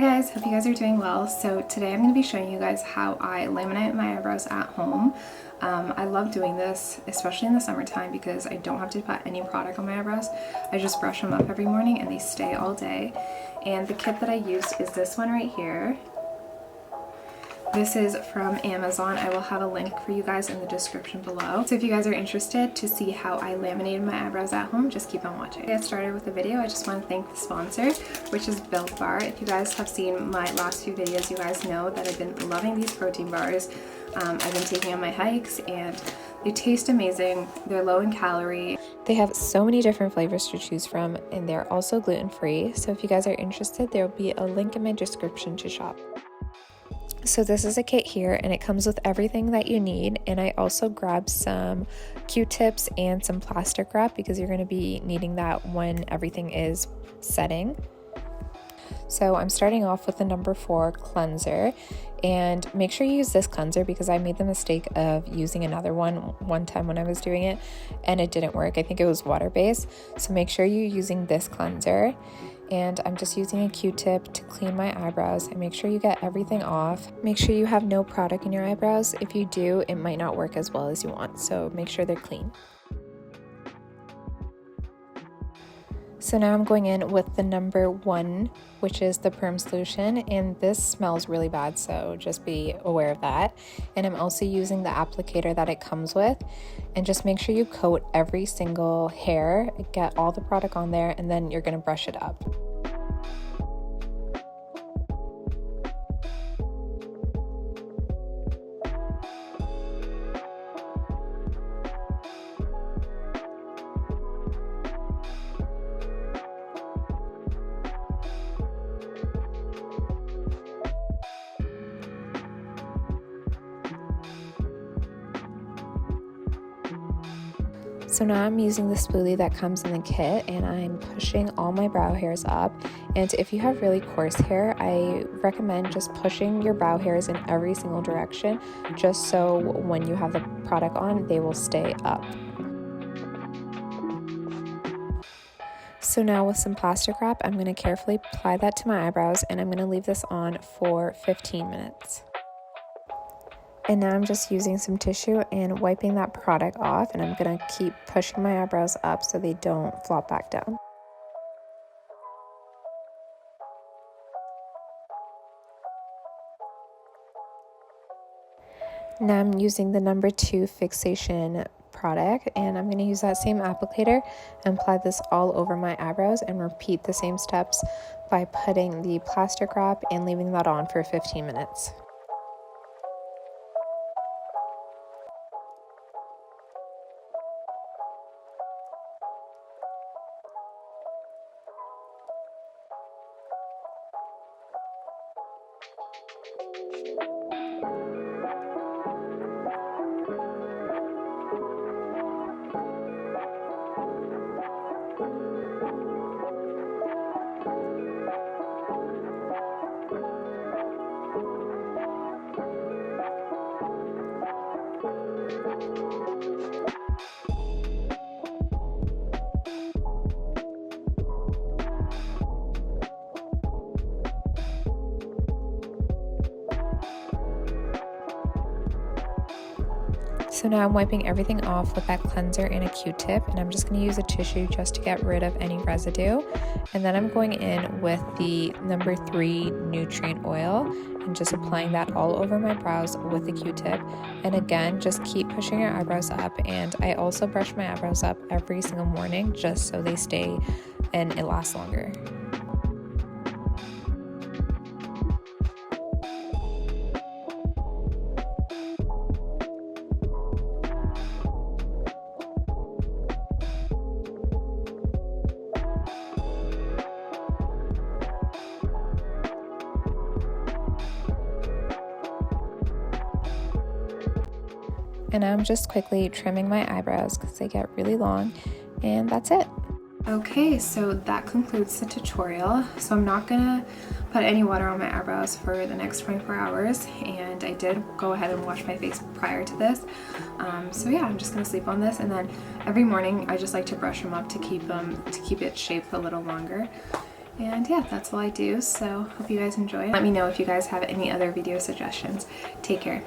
guys, hope you guys are doing well. So today I'm going to be showing you guys how I laminate my eyebrows at home. I love doing this, especially in the summertime, because I don't have to put any product on my eyebrows. I just brush them up every morning and they stay all day. And the kit that I used is this one right here. This is from Amazon. I will have a link for you guys in the description below. So if you guys are interested to see how I laminated my eyebrows at home, just keep on watching. To get started with the video, I just want to thank the sponsor, which is Built Bar. If you guys have seen my last few videos, you guys know that I've been loving these protein bars. I've been taking on my hikes and they taste amazing. They're low in calorie. They have so many different flavors to choose from, and they're also gluten-free. So if you guys are interested, there will be a link in my description to shop. So this is a kit here and it comes with everything that you need, and I also grabbed some Q-tips and some plastic wrap because you're going to be needing that when everything is setting. So I'm starting off with the number 4 cleanser, and make sure you use this cleanser because I made the mistake of using another one time when I was doing it and it didn't work. I think it was water-based, so make sure you're using this cleanser. And I'm just using a Q-tip to clean my eyebrows and make sure you get everything off. Make sure you have no product in your eyebrows. If you do, it might not work as well as you want, so make sure they're clean. So now I'm going in with the number 1, which is the Perm solution, and this smells really bad, so just be aware of that. And I'm also using the applicator that it comes with, and just make sure you coat every single hair, get all the product on there, and then you're going to brush it up. So now I'm using the spoolie that comes in the kit and I'm pushing all my brow hairs up. And if you have really coarse hair, I recommend just pushing your brow hairs in every single direction, just so when you have the product on, they will stay up. So now with some plastic wrap, I'm going to carefully apply that to my eyebrows and I'm going to leave this on for 15 minutes. And now I'm just using some tissue and wiping that product off, and I'm going to keep pushing my eyebrows up so they don't flop back down. Now I'm using the number 2 Fixation product, and I'm going to use that same applicator and apply this all over my eyebrows and repeat the same steps by putting the plastic wrap and leaving that on for 15 minutes. So now I'm wiping everything off with that cleanser and a Q-tip, and I'm just going to use a tissue just to get rid of any residue. And then I'm going in with the number 3 nutrient oil and just applying that all over my brows with the Q-tip. And again, just keep pushing your eyebrows up, and I also brush my eyebrows up every single morning just so they stay and it lasts longer. And I'm just quickly trimming my eyebrows because they get really long, and that's it. Okay, so that concludes the tutorial. So I'm not gonna put any water on my eyebrows for the next 24 hours, and I did go ahead and wash my face prior to this. So yeah, I'm just gonna sleep on this, and then every morning I just like to brush them up to keep it shaped a little longer. And yeah, that's all I do, so hope you guys enjoy. Let me know if you guys have any other video suggestions. Take care.